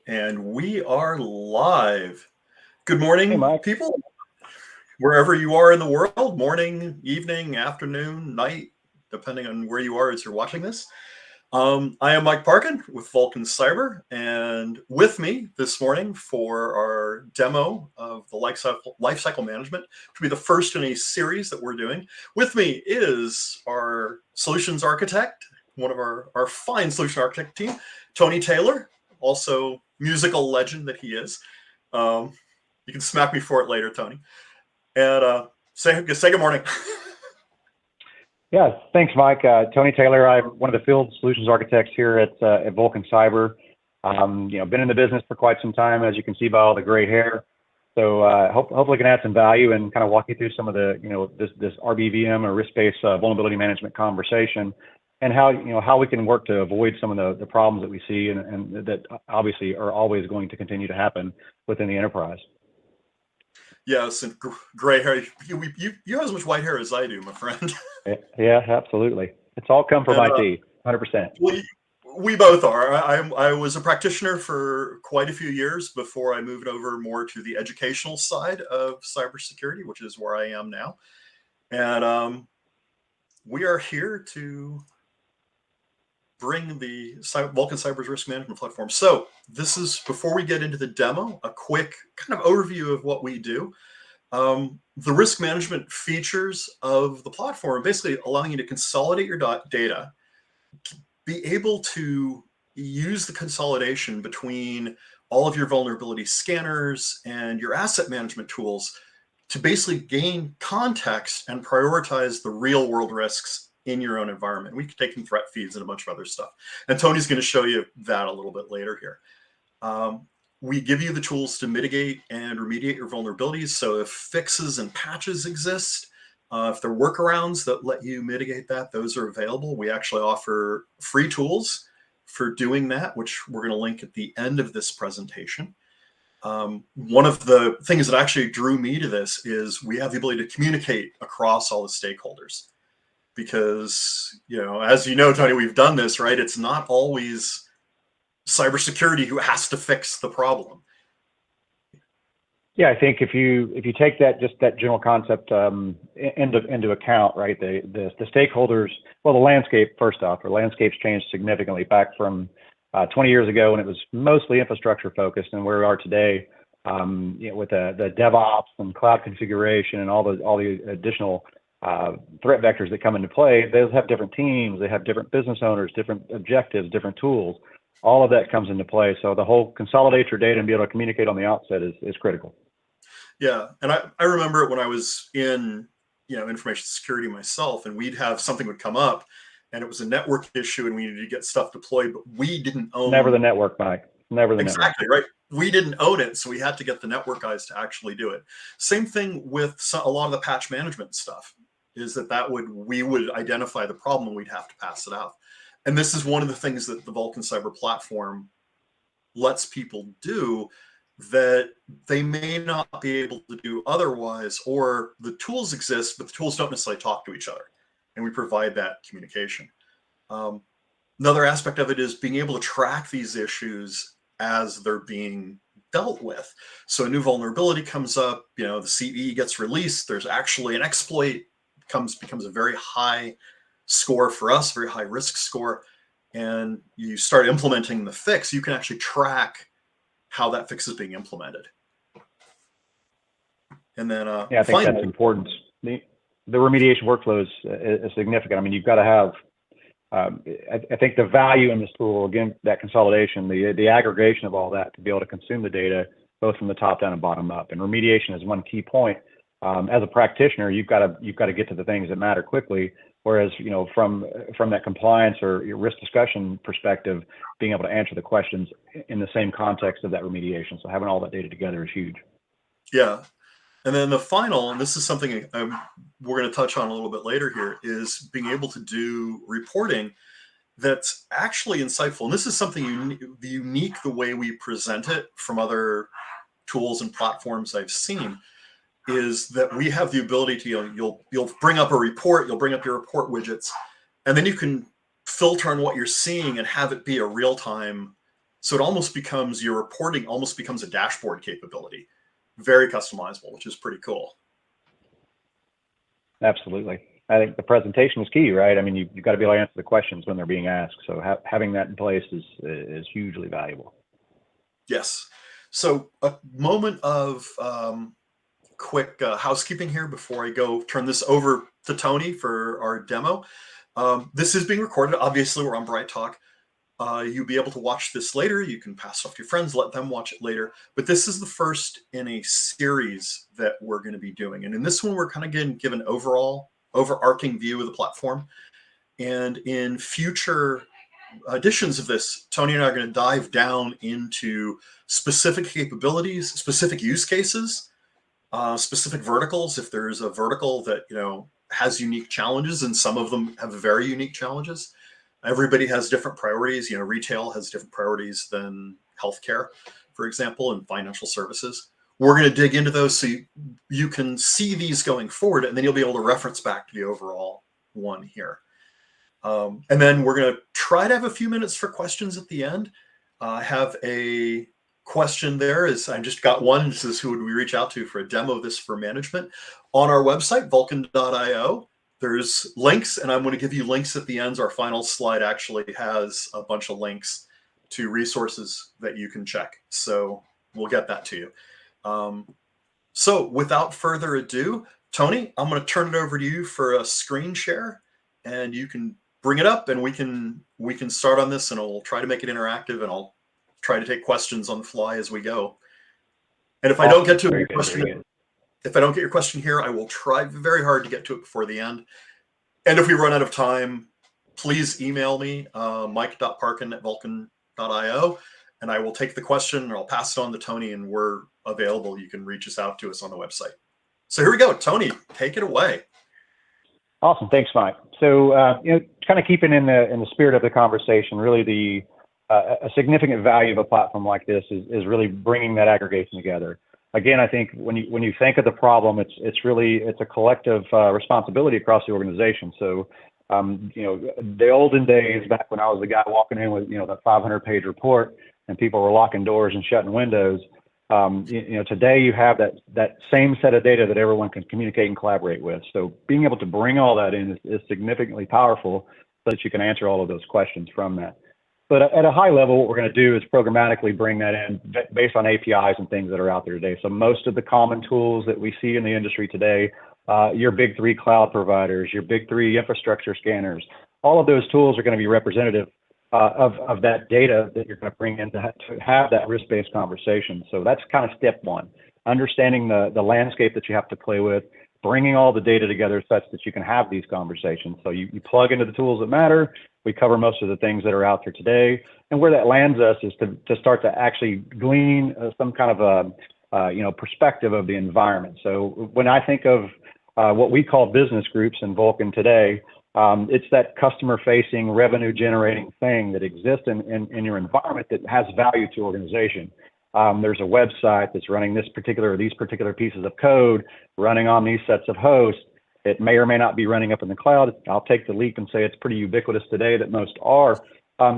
And we are live. Good Hey, morning, Mike. people, wherever you are in the world, morning, evening, afternoon, night, depending on where you are as you're watching this. I am Mike Parkin with Vulcan Cyber, and with me this morning for our demo of the lifecycle management, which will be the first in a series that we're doing. With me is our solutions architect, one of our fine solution architect team, Tony Taylor, also musical legend that he is. Um, you can smack me for it later, Tony. And say good morning. Yeah, thanks, Mike. Tony Taylor. I'm one of the field solutions architects here at Vulcan Cyber. Been in the business for quite some time, as you can see by all the gray hair. So hopefully can add some value and kind of walk you through some of the, this RBVM or risk-based vulnerability management conversation, and how we can work to avoid some of the problems that we see and that obviously are always going to continue to happen within the enterprise. Yes, and gray hair. You have as much white hair as I do, my friend. Yeah, absolutely. It's all come from And IT, 100%. we both are. I was a practitioner for quite a few years before I moved over more to the educational side of cybersecurity, which is where I am now. And we are here to bring the Vulcan Cyber's risk management platform. So this is, before we get into the demo, a quick kind of overview of what we do. The risk management features of the platform basically allowing you to consolidate your data, be able to use the consolidation between all of your vulnerability scanners and your asset management tools to basically gain context and prioritize the real world risks in your own environment. We can take in threat feeds and a bunch of other stuff. And Tony's going to show you that a little bit later here. We give you the tools to mitigate and remediate your vulnerabilities. So if fixes and patches exist, if there are workarounds that let you mitigate that, those are available. We actually offer free tools for doing that, which we're going to link at the end of this presentation. One of the things that actually drew me to this is we have the ability to communicate across all the stakeholders. Because, as you know, Tony, we've done this, right? It's not always cybersecurity who has to fix the problem. Yeah, I think if you take that general concept into account, right? The stakeholders, well, the landscape first off, the landscape's changed significantly back from 20 years ago when it was mostly infrastructure focused, and where we are today, with the DevOps and cloud configuration and all the additional threat vectors that come into play. Those have different teams, they have different business owners, different objectives, different tools. All of that comes into play. So the whole consolidate your data and be able to communicate on the outset is critical. Yeah, and I remember it when I was in information security myself, and we'd have something would come up, and it was a network issue, and we needed to get stuff deployed, but we didn't own. Never the network, Mike. Never the network. Exactly right. We didn't own it, so we had to get the network guys to actually do it. Same thing with a lot of the patch management stuff. Is we would identify the problem and we'd have to pass it out. And this is one of the things that the Vulcan Cyber platform lets people do that they may not be able to do otherwise, or the tools exist, but the tools don't necessarily talk to each other. And we provide that communication. Another aspect of it is being able to track these issues as they're being dealt with. So a new vulnerability comes up, the CVE gets released, there's actually an exploit, becomes a very high score for us, very high risk score, and you start implementing the fix, you can actually track how that fix is being implemented. And then yeah, I think finally, that's important. The remediation workflow is significant. I mean, you've got to have I think the value in this tool, again, that consolidation, the aggregation of all that to be able to consume the data both from the top down and bottom up. And remediation is one key point. As a practitioner, you've got to get to the things that matter quickly. Whereas, from that compliance or your risk discussion perspective, being able to answer the questions in the same context of that remediation. So having all that data together is huge. Yeah. And then the final, and this is something we're going to touch on a little bit later here, is being able to do reporting that's actually insightful. And this is something unique the way we present it from other tools and platforms I've seen, is that we have the ability to, you'll bring up a report, you'll bring up your report widgets, and then you can filter on what you're seeing and have it be a real-time So it almost becomes, your reporting almost becomes a dashboard capability. Very customizable, which is pretty cool. Absolutely. I think the presentation is key, right? I mean, you've got to be able to answer the questions when they're being asked. So having that in place is hugely valuable. Yes. So a moment of quick housekeeping here before I go turn this over to Tony for our demo. This is being recorded. Obviously, we're on Bright Talk. You'll be able to watch this later. You can pass it off to your friends, let them watch it later. But this is the first in a series that we're going to be doing. And in this one, we're kind of getting given overarching view of the platform. And in future editions of this, Tony and I are going to dive down into specific capabilities, specific use cases, specific verticals. If there's a vertical that, has unique challenges, and some of them have very unique challenges. Everybody has different priorities. Retail has different priorities than healthcare, for example, and financial services. We're going to dig into those so you can see these going forward, and then you'll be able to reference back to the overall one here. And then we're going to try to have a few minutes for questions at the end. I have a question there. I just got one. This is, who would we reach out to for a demo of this for management? On our website, vulcan.io, there's links, and I'm going to give you links at the end. Our final slide actually has a bunch of links to resources that you can check. So we'll get that to you. So without further ado, Tony, I'm going to turn it over to you for a screen share, and you can bring it up, and we can start on this, and I'll try to make it interactive, and I'll try to take questions on the fly as we go. And if I don't get to your question, if I don't get your question here, I will try very hard to get to it before the end. And if we run out of time, please email me, mike.parkin@vulcan.io, and I will take the question, or I'll pass it on to Tony, and we're available. You can reach us out to us on the website. So here we go. Tony, take it away. Awesome. Thanks, Mike. So, kind of keeping in the spirit of the conversation, really a significant value of a platform like this is really bringing that aggregation together. Again, I think when you think of the problem, it's a collective responsibility across the organization. So, the olden days, back when I was the guy walking in with that 500-page report, and people were locking doors and shutting windows. Today you have that same set of data that everyone can communicate and collaborate with. So being able to bring all that in is significantly powerful, so that you can answer all of those questions from that. But at a high level, what we're going to do is programmatically bring that in based on APIs and things that are out there today. So most of the common tools that we see in the industry today, your big three cloud providers, your big three infrastructure scanners, all of those tools are going to be representative of that data that you're going to bring in to have that risk-based conversation. So that's kind of step one, understanding the landscape that you have to play with, bringing all the data together such that you can have these conversations. So you plug into the tools that matter. We cover most of the things that are out there today. And where that lands us is to start to actually glean some kind of a perspective of the environment. So when I think of what we call business groups in Vulcan today, it's that customer-facing, revenue-generating thing that exists in your environment that has value to organization. There's a website that's running these particular pieces of code, running on these sets of hosts. It may or may not be running up in the cloud. I'll take the leap and say it's pretty ubiquitous today that most are.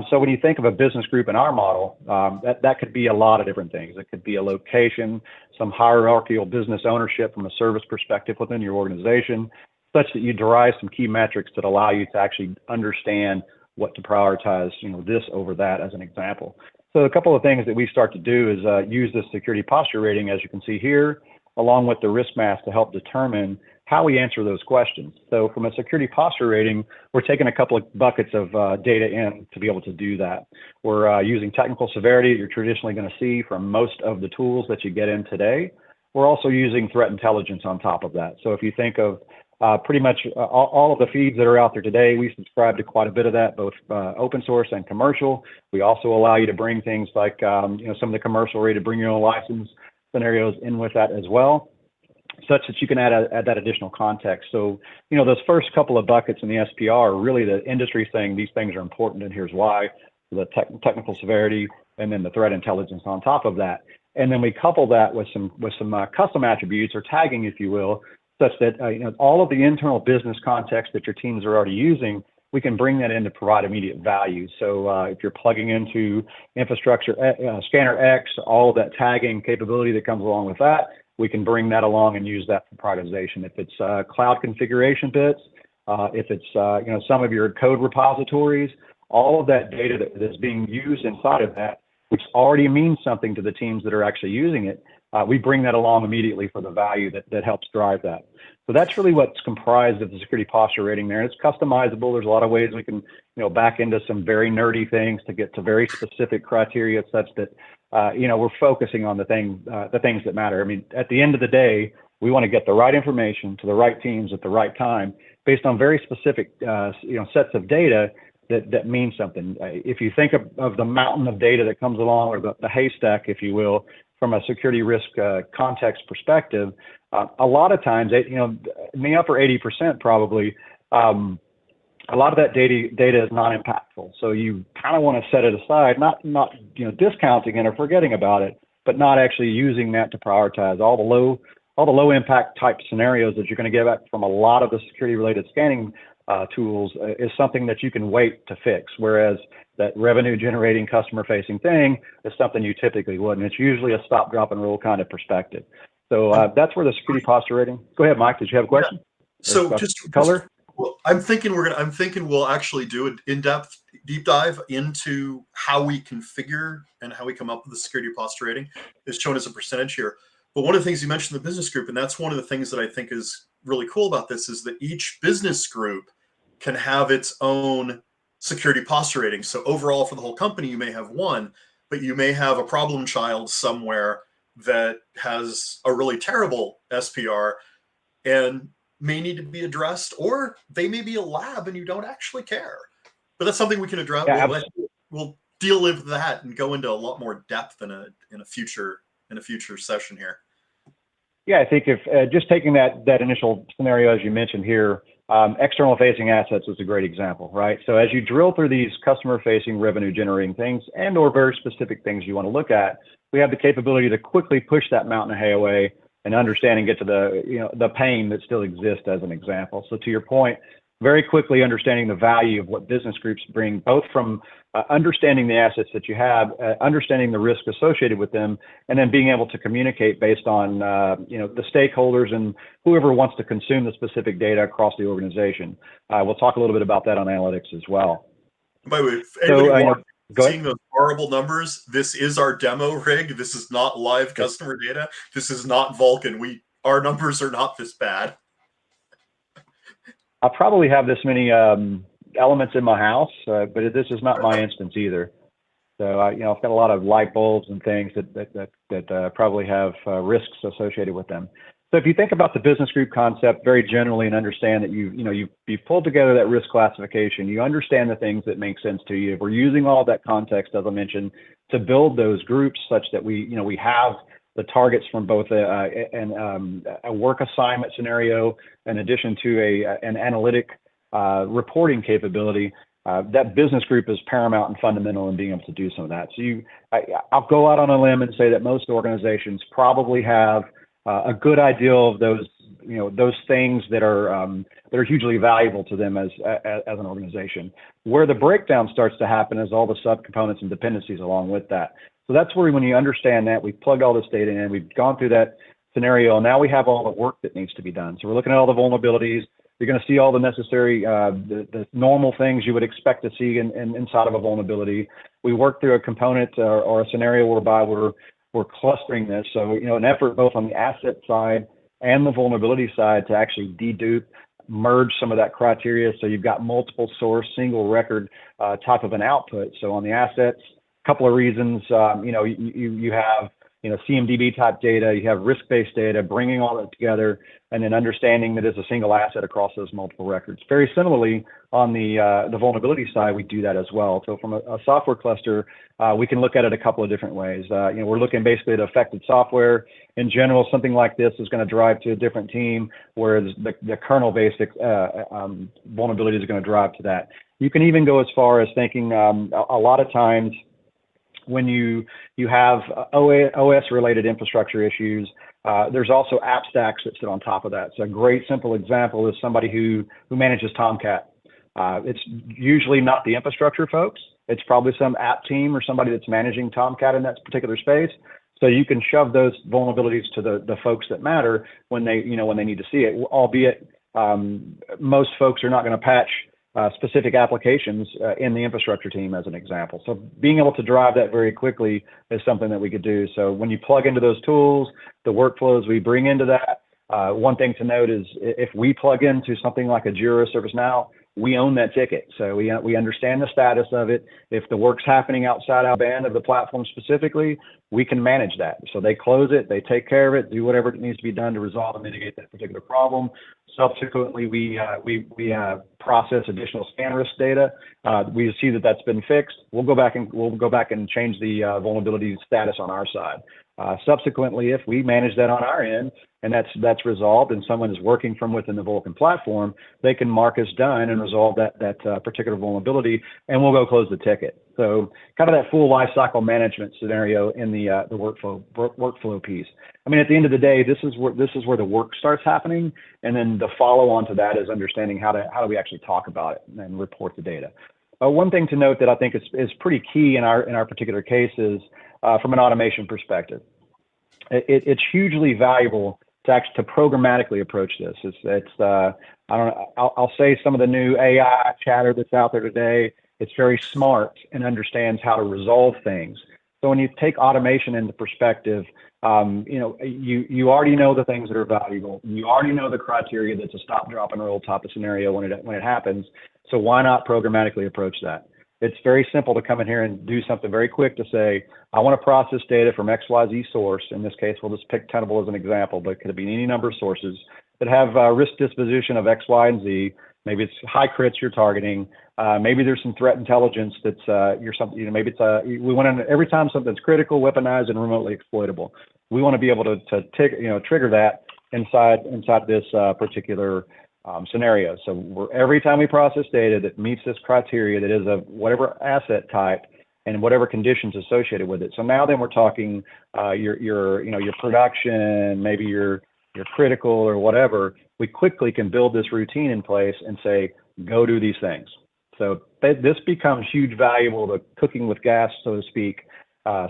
So when you think of a business group in our model, that could be a lot of different things. It could be a location, some hierarchical business ownership from a service perspective within your organization, such that you derive some key metrics that allow you to actually understand what to prioritize, this over that as an example. So a couple of things that we start to do is use this security posture rating, as you can see here, along with the risk mass to help determine how we answer those questions. So from a security posture rating, we're taking a couple of buckets of data in to be able to do that. We're using technical severity that you're traditionally going to see from most of the tools that you get in today. We're also using threat intelligence on top of that. So if you think of pretty much all of the feeds that are out there today, we subscribe to quite a bit of that, both open source and commercial. We also allow you to bring things like some of the commercial rated bring your own license scenarios in with that as well, such that you can add that additional context. So, those first couple of buckets in the SPR are really the industry saying these things are important and here's why, the technical severity, and then the threat intelligence on top of that. And then we couple that with some custom attributes, or tagging, if you will, such that all of the internal business context that your teams are already using, we can bring that in to provide immediate value. So if you're plugging into infrastructure, scanner X, all of that tagging capability that comes along with that, we can bring that along and use that for prioritization. If it's cloud configuration bits, if it's some of your code repositories, all of that data that is being used inside of that, which already means something to the teams that are actually using it, we bring that along immediately for the value that helps drive that. So that's really what's comprised of the security posture rating there. And it's customizable. There's a lot of ways we can, back into some very nerdy things to get to very specific criteria such that, we're focusing on the things that matter. I mean, at the end of the day, we want to get the right information to the right teams at the right time based on very specific, sets of data that mean something. If you think of the mountain of data that comes along, or the haystack, if you will, from a security risk context perspective, a lot of times, in the upper 80% probably, a lot of that data is not impactful. So you kind of want to set it aside, not discounting it or forgetting about it, but not actually using that to prioritize all the low impact type scenarios that you're going to get back from a lot of the security related scanning tools is something that you can wait to fix, whereas that revenue generating customer facing thing is something you typically wouldn't. It's usually a stop, drop and roll kind of perspective. So that's where the security posture rating. Go ahead, Mike. Did you have a question? Yeah. So just color. Well, I'm thinking we'll actually do an in-depth deep dive into how we configure and how we come up with the security posture rating. It's shown as a percentage here. But one of the things you mentioned in the business group, and that's one of the things that I think is really cool about this, is that each business group can have its own security posture rating. So overall for the whole company, you may have one, but you may have a problem child somewhere that has a really terrible SPR and may need to be addressed, or they may be a lab and you don't actually care. But that's something we can address. Yeah, We'll deal with that and go into a lot more depth in a future session here. Yeah, I think if just taking that initial scenario as you mentioned here, external facing assets is a great example, right? So as you drill through these customer facing revenue generating things and or very specific things you want to look at, we have the capability to quickly push that mountain of hay away and understand and get to the pain that still exists as an example. So to your point, very quickly understanding the value of what business groups bring, both from understanding the assets that you have, understanding the risk associated with them, and then being able to communicate based on the stakeholders and whoever wants to consume the specific data across the organization. We'll talk a little bit about that on analytics as well. By the way, if anybody seeing those horrible numbers, this is our demo rig. This is not live customer data. This is not Vulcan. Our numbers are not this bad. I probably have this many elements in my house, but this is not my instance either. So I've got a lot of light bulbs and things that probably have risks associated with them. So if you think about the business group concept very generally and understand that you've pulled together that risk classification, you understand the things that make sense to you. We're using all of that context, as I mentioned, to build those groups such that we have the targets from both a work assignment scenario in addition to an analytic reporting capability. That business group is paramount and fundamental in being able to do some of that. So I'll go out on a limb and say that most organizations probably have a good idea of those things that are hugely valuable to them as an organization. Where the breakdown starts to happen is all the subcomponents and dependencies along with that. So that's where when you understand that, we've plugged all this data in, we've gone through that scenario, and now we have all the work that needs to be done. So we're looking at all the vulnerabilities. You're going to see all the necessary, the normal things you would expect to see inside of a vulnerability. We work through a component or a scenario whereby we're clustering this. So, an effort both on the asset side and the vulnerability side to actually dedupe, merge some of that criteria. So you've got multiple source, single record type of an output. So on the assets, a couple of reasons, you have, CMDB type data, you have risk-based data, bringing all that together, and then understanding that it's a single asset across those multiple records. Very similarly, on the vulnerability side, we do that as well. So from a software cluster, we can look at it a couple of different ways. We're looking basically at affected software. In general, something like this is going to drive to a different team, whereas the kernel-based vulnerability is going to drive to that. You can even go as far as thinking a lot of times, when you have OS-related infrastructure issues, there's also app stacks that sit on top of that. So a great simple example is somebody who manages Tomcat. It's usually not the infrastructure folks. It's probably some app team or somebody that's managing Tomcat in that particular space. So you can shove those vulnerabilities to the folks that matter when they, when they need to see it, albeit most folks are not going to patch specific applications in the infrastructure team, as an example. So being able to drive that very quickly is something that we could do. So when you plug into those tools, the workflows we bring into that, one thing to note is if we plug into something like a Jira ServiceNow, we own that ticket. So we understand the status of it. If the work's happening outside our band of the platform specifically, we can manage that. So they close it, they take care of it, do whatever it needs to be done to resolve and mitigate that particular problem. Subsequently, we process additional scan risk data. We see that that's been fixed. We'll go back and change the vulnerability status on our side. Subsequently, if we manage that on our end and that's resolved and someone is working from within the Vulcan platform, they can mark us done and resolve that particular vulnerability, and we'll go close the ticket. So kind of that full life cycle management scenario in the workflow piece. I mean, at the end of the day, this is where the work starts happening, and then the follow on to that is understanding how do we actually talk about it and report the data. One thing to note that I think is pretty key in our particular case is from an automation perspective. It's hugely valuable to programmatically approach this. I'll say some of the new AI chatter that's out there today, it's very smart and understands how to resolve things. So when you take automation into perspective, you already know the things that are valuable. You already know the criteria that's a stop, drop, and roll type of scenario when it happens. So why not programmatically approach that? It's very simple to come in here and do something very quick to say, I want to process data from XYZ source. In this case, we'll just pick Tenable as an example, but it could be any number of sources that have risk disposition of X, Y, and Z. Maybe it's high crits you're targeting. Maybe there's some threat intelligence that's maybe it's we want to, every time something's critical, weaponized, and remotely exploitable, we want to be able to trigger that inside this particular scenario. So every time we process data that meets this criteria, that is of whatever asset type and whatever conditions associated with it. So now then we're talking your production, maybe your critical or whatever. We quickly can build this routine in place and say, go do these things. So this becomes huge valuable to cooking with gas, so to speak,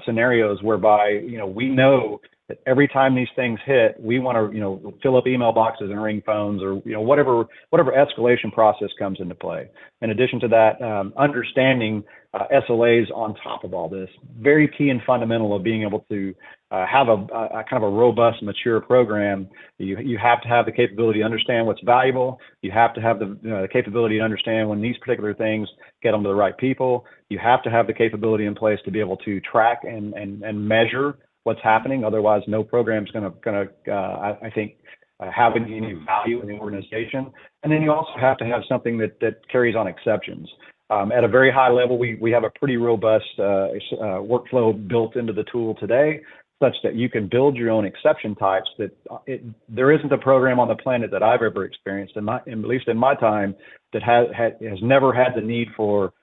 scenarios whereby we know that every time these things hit, we want to fill up email boxes and ring phones or whatever escalation process comes into play. In addition to that, understanding SLAs on top of all this, very key and fundamental of being able to have a kind of a robust, mature program. You have to have the capability to understand what's valuable. You have to have the capability to understand when these particular things get them to the right people. You have to have the capability in place to be able to track and measure what's happening. Otherwise, no program's going to I think, have any value in the organization. And then you also have to have something that carries on exceptions. At a very high level, we have a pretty robust workflow built into the tool today, such that you can build your own exception types. There isn't a program on the planet that I've ever experienced, at least in my time, that has never had the need for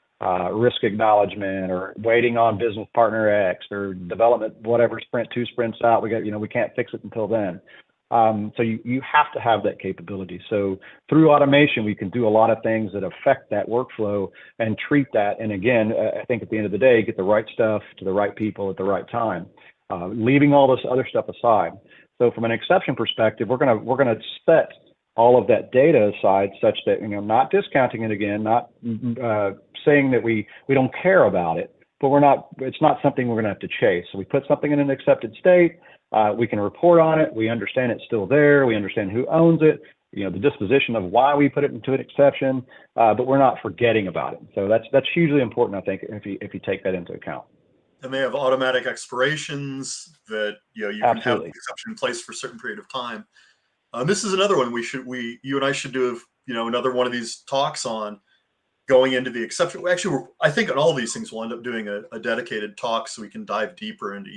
risk acknowledgement or waiting on business partner X or development, whatever sprint, 2 sprints out. We can't fix it until then. So you have to have that capability. So through automation, we can do a lot of things that affect that workflow and treat that. And again, I think at the end of the day, get the right stuff to the right people at the right time, leaving all this other stuff aside. So from an exception perspective, we're gonna set all of that data aside such that, not discounting it again, not saying that we don't care about it, but it's not something we're gonna have to chase. So we put something in an accepted state, we can report on it, we understand it's still there, we understand who owns it, the disposition of why we put it into an exception, but we're not forgetting about it. So that's hugely important, I think, if you take that into account. And they have automatic expirations that you can have the exception in place for a certain period of time. This is another one you and I should do another one of these talks on going into the exception. Actually, I think on all these things we'll end up doing a dedicated talk so we can dive deeper into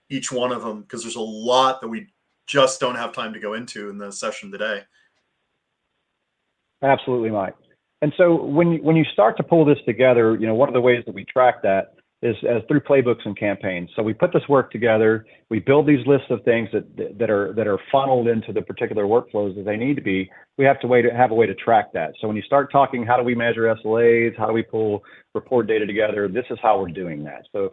each one of them, because there's a lot that we just don't have time to go into in the session today. Absolutely, Mike. And so when you start to pull this together, one of the ways that we track that is through playbooks and campaigns. So we put this work together. We build these lists of things that are funneled into the particular workflows that they need to be. We have to have a way to track that. So when you start talking, how do we measure SLAs? How do we pull report data together? This is how we're doing that. So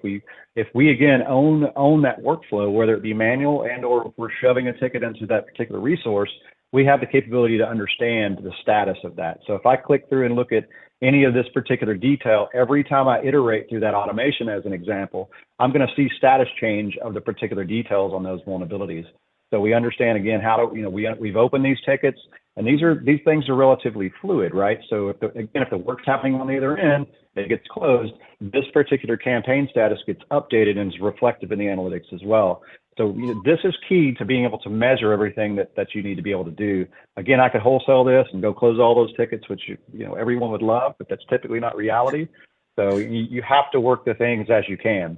if we again own that workflow, whether it be manual or if we're shoving a ticket into that particular resource, we have the capability to understand the status of that. So if I click through and look at any of this particular detail, every time I iterate through that automation as an example, I'm going to see status change of the particular details on those vulnerabilities. So we understand again how to, we've opened these tickets, and these things are relatively fluid, right? So if the work's happening on the other end, it gets closed, this particular campaign status gets updated and is reflective in the analytics as well. So this is key to being able to measure everything that you need to be able to do. Again, I could wholesale this and go close all those tickets, which everyone would love, but that's typically not reality. So you have to work the things as you can.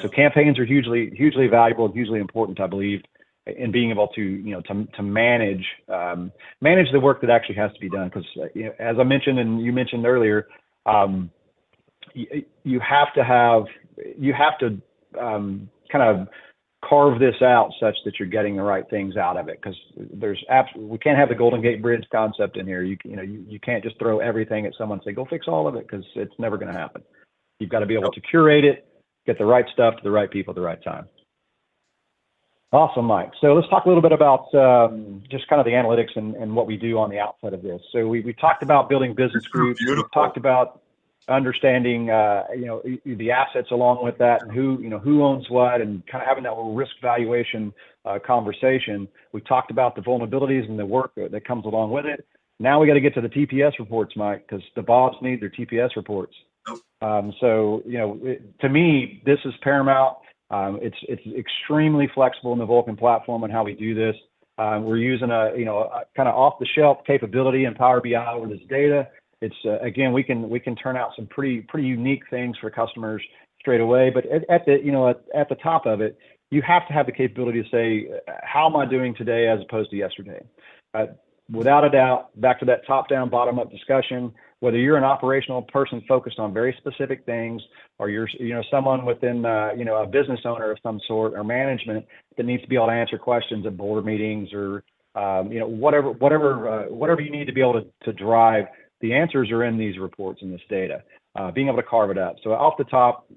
So campaigns are hugely valuable and hugely important, I believe, in being able to to manage the work that actually has to be done. Because as I mentioned and you mentioned earlier, you have to kind of carve this out such that you're getting the right things out of it, because we can't have the Golden Gate Bridge concept in here. You can't just throw everything at someone and say, go fix all of it, because it's never going to happen. You've got to be able to curate it, get the right stuff to the right people at the right time. Awesome, Mike. So let's talk a little bit about just kind of the analytics and what we do on the outside of this. So we talked about building business groups. We talked about understanding the assets along with that, and who owns what, and kind of having that little risk valuation conversation. We talked about the vulnerabilities and the work that comes along with it. Now we got to get to the TPS reports, Mike, because the bobs need their TPS reports. So to me, this is paramount. It's extremely flexible in the Vulcan platform on how we do this. We're using a kind of off-the-shelf capability in Power BI with this data. It's again, we can turn out some pretty unique things for customers straight away. But at the top of it, you have to have the capability to say, how am I doing today as opposed to yesterday? Without a doubt, back to that top-down, bottom-up discussion. Whether you're an operational person focused on very specific things, or you're someone within a business owner of some sort, or management that needs to be able to answer questions at board meetings, or whatever you need to be able to drive. The answers are in these reports and this data, being able to carve it up. So off the top,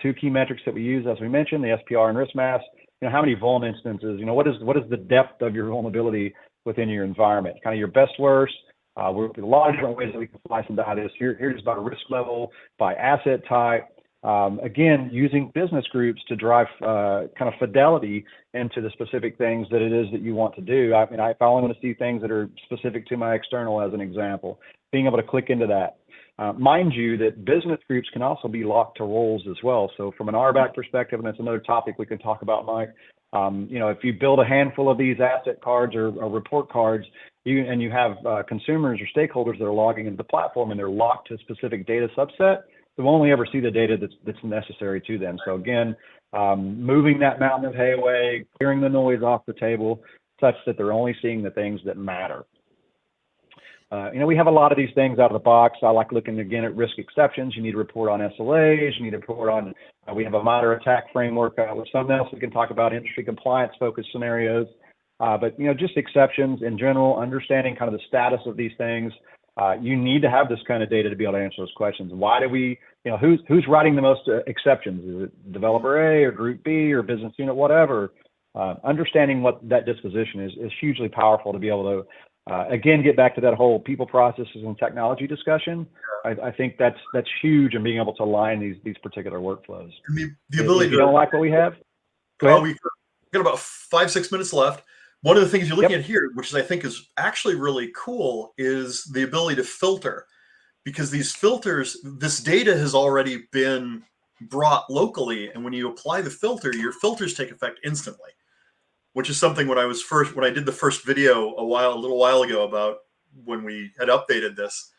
two key metrics that we use, as we mentioned, the SPR and risk mass. How many vuln instances, what is the depth of your vulnerability within your environment? Kind of your best, worst. We're a lot of different ways that we can slice and dice this. Here's about a risk level by asset type. Again, using business groups to drive kind of fidelity into the specific things that it is that you want to do. I mean, if I only want to see things that are specific to my external, as an example, being able to click into that. Mind you that business groups can also be locked to roles as well. So from an RBAC perspective, and that's another topic we can talk about, Mike, if you build a handful of these asset cards or report cards, you have consumers or stakeholders that are logging into the platform and they're locked to a specific data subset, they'll only ever see the data that's necessary to them. So again, moving that mountain of hay away, clearing the noise off the table, such that they're only seeing the things that matter. We have a lot of these things out of the box. I like looking again at risk exceptions. You need to report on SLAs. You need to report on, we have a moderate attack framework with something else. We can talk about industry compliance focused scenarios. But just exceptions in general, understanding kind of the status of these things. You need to have this kind of data to be able to answer those questions. Why do we, who's writing the most exceptions? Is it developer A or group B or business unit, whatever? Understanding what that disposition is hugely powerful to be able to, again, get back to that whole people, processes, and technology discussion. I think that's huge in being able to align these particular workflows. The ability if you don't like what we have, we got about 5-6 minutes left. One of the things you're looking at here, which I think is actually really cool, is the ability to filter, because these filters, this data has already been brought locally, and when you apply the filter, your filters take effect instantly, which is something when I did the first video a little while ago about when we had updated this,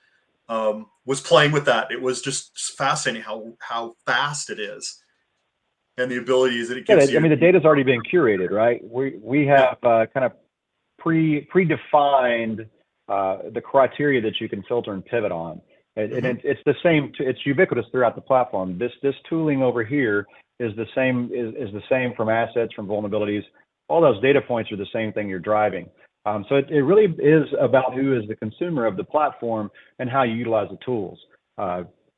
was playing with that. It was just fascinating how fast it is. And the abilities that it gives you. I mean, the data's already been curated, right? We have kind of predefined the criteria that you can filter and pivot on. It's the same. It's ubiquitous throughout the platform. This tooling over here is the same. Is the same from assets, from vulnerabilities. All those data points are the same thing you're driving. So it really is about who is the consumer of the platform and how you utilize the tools.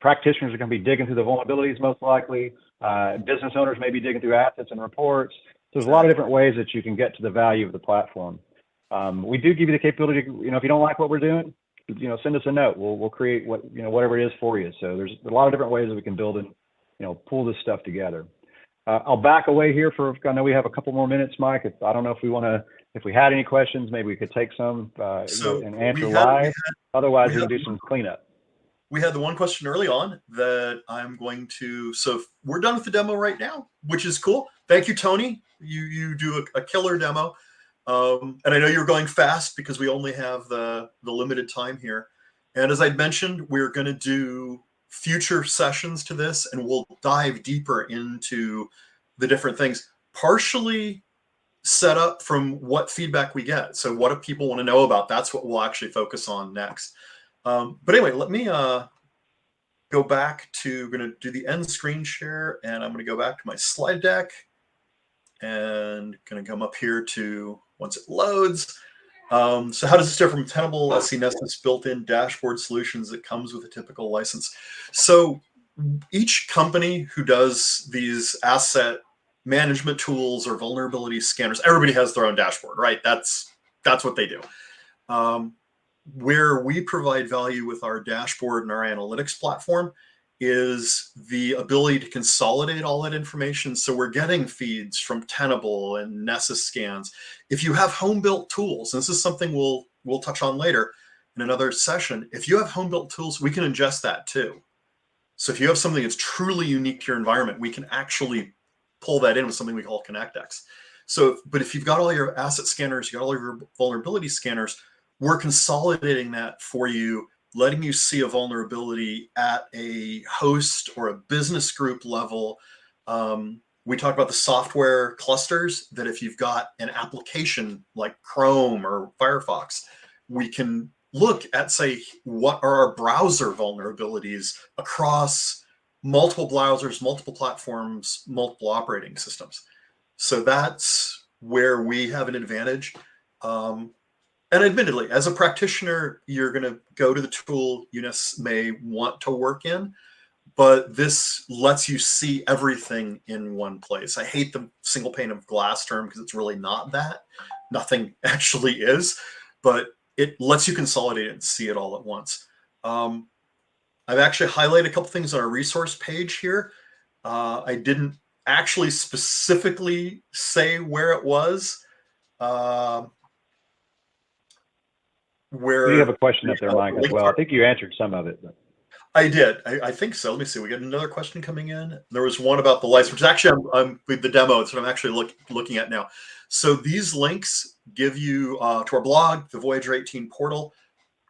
Practitioners are going to be digging through the vulnerabilities most likely. Business owners may be digging through assets and reports. So there's a lot of different ways that you can get to the value of the platform. We do give you the capability to, if you don't like what we're doing, send us a note. We'll create whatever it is for you. So there's a lot of different ways that we can build and, pull this stuff together. I'll back away here I know we have a couple more minutes, Mike. I don't know if we had any questions, maybe we could take some and answer live. Otherwise, we can do some cleanup. We had the one question early on that I'm going to, so we're done with the demo right now, which is cool. Thank you, Tony. You do a killer demo. And I know you're going fast because we only have the limited time here. And as I'd mentioned, we're going to do future sessions to this, and we'll dive deeper into the different things, partially set up from what feedback we get. So what do people want to know about? That's what we'll actually focus on next. But anyway, let me go back to, going to do the end screen share, and I'm going to go back to my slide deck and going to come up here to, once it loads. So how does this differ from Tenable SC Nessus built-in dashboard solutions that comes with a typical license? So each company who does these asset management tools or vulnerability scanners, everybody has their own dashboard, right? That's what they do. Where we provide value with our dashboard and our analytics platform is the ability to consolidate all that information. So we're getting feeds from Tenable and Nessus scans. If you have home-built tools, and this is something we'll touch on later in another session, if you have home-built tools, we can ingest that too. So if you have something that's truly unique to your environment, we can actually pull that in with something we call ConnectX. So, but if you've got all your asset scanners, you got all your vulnerability scanners, we're consolidating that for you, letting you see a vulnerability at a host or a business group level. We talked about the software clusters, that if you've got an application like Chrome or Firefox, we can look at, say, what are our browser vulnerabilities across multiple browsers, multiple platforms, multiple operating systems. So that's where we have an advantage. And admittedly, as a practitioner, you're going to go to the tool you may want to work in, but this lets you see everything in one place. I hate the single pane of glass term because it's really not that. Nothing actually is, but it lets you consolidate it and see it all at once. I've actually highlighted a couple things on our resource page here. I didn't actually specifically say where it was. We have a question up there, Mike, as well. I think you answered some of it. But. I did. I think so. Let me see. We got another question coming in. There was one about the license, which actually I'm with the demo. It's what I'm actually looking at now. So these links give you to our blog, the Voyager 18 portal.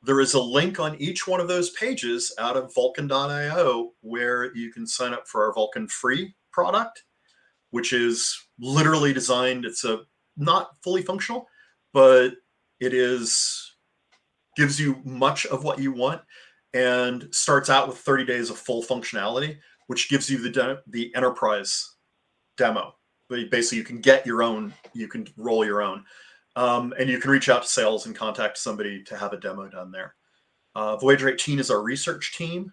There is a link on each one of those pages out of Vulcan.io where you can sign up for our Vulcan free product, which is literally designed. It's not fully functional, but it gives you much of what you want and starts out with 30 days of full functionality, which gives you the enterprise demo. Basically, you can get your own, you can roll your own, and you can reach out to sales and contact somebody to have a demo done there. Voyager 18 is our research team.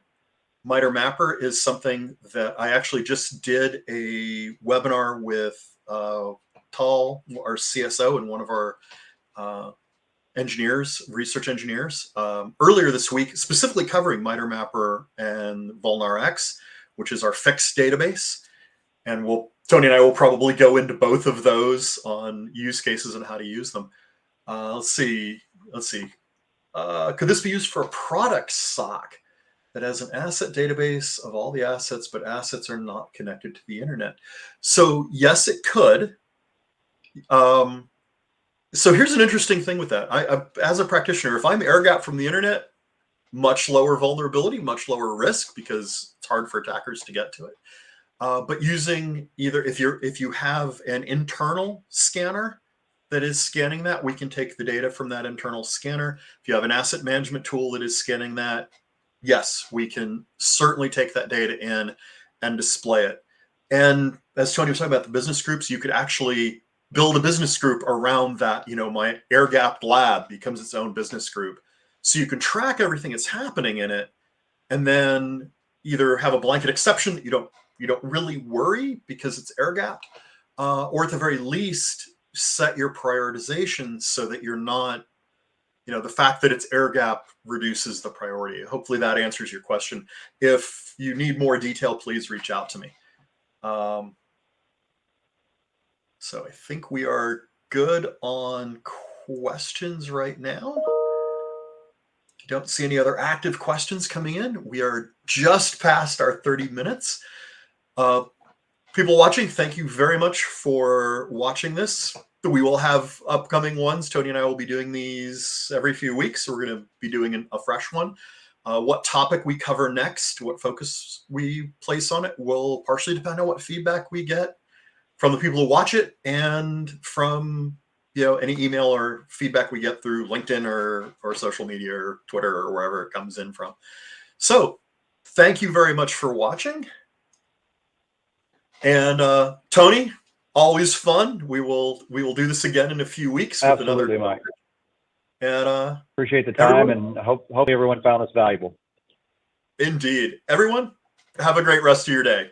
MITRE Mapper is something that I actually just did a webinar with Tal, our CSO, and one of our research engineers, earlier this week, specifically covering MITRE Mapper and VulnRx, which is our fixed database. And Tony and I will probably go into both of those on use cases and how to use them. Let's see. Could this be used for a product SOC that has an asset database of all the assets, but assets are not connected to the internet? So yes, it could. So here's an interesting thing with that. I, as a practitioner, if I'm air gap from the internet, much lower vulnerability, much lower risk because it's hard for attackers to get to it. But using either, if you have an internal scanner that is scanning that, we can take the data from that internal scanner. If you have an asset management tool that is scanning that, yes, we can certainly take that data in and display it. And as Tony was talking about the business groups, you could actually build a business group around that. My air-gapped lab becomes its own business group. So you can track everything that's happening in it, and then either have a blanket exception that you don't really worry because it's air-gapped, or at the very least, set your prioritization so that you're not, the fact that it's air gap reduces the priority. Hopefully that answers your question. If you need more detail, please reach out to me. So I think we are good on questions right now. Don't see any other active questions coming in. We are just past our 30 minutes. People watching, thank you very much for watching this. We will have upcoming ones. Tony and I will be doing these every few weeks. So we're going to be doing a fresh one. What topic we cover next, what focus we place on it, will partially depend on what feedback we get from the people who watch it, and from any email or feedback we get through LinkedIn or social media or Twitter or wherever it comes in from. So thank you very much for watching. And Tony, always fun. We will do this again in a few weeks. Absolutely, with another. Mike. And appreciate the time, and hope everyone found this valuable. Indeed. Everyone, have a great rest of your day.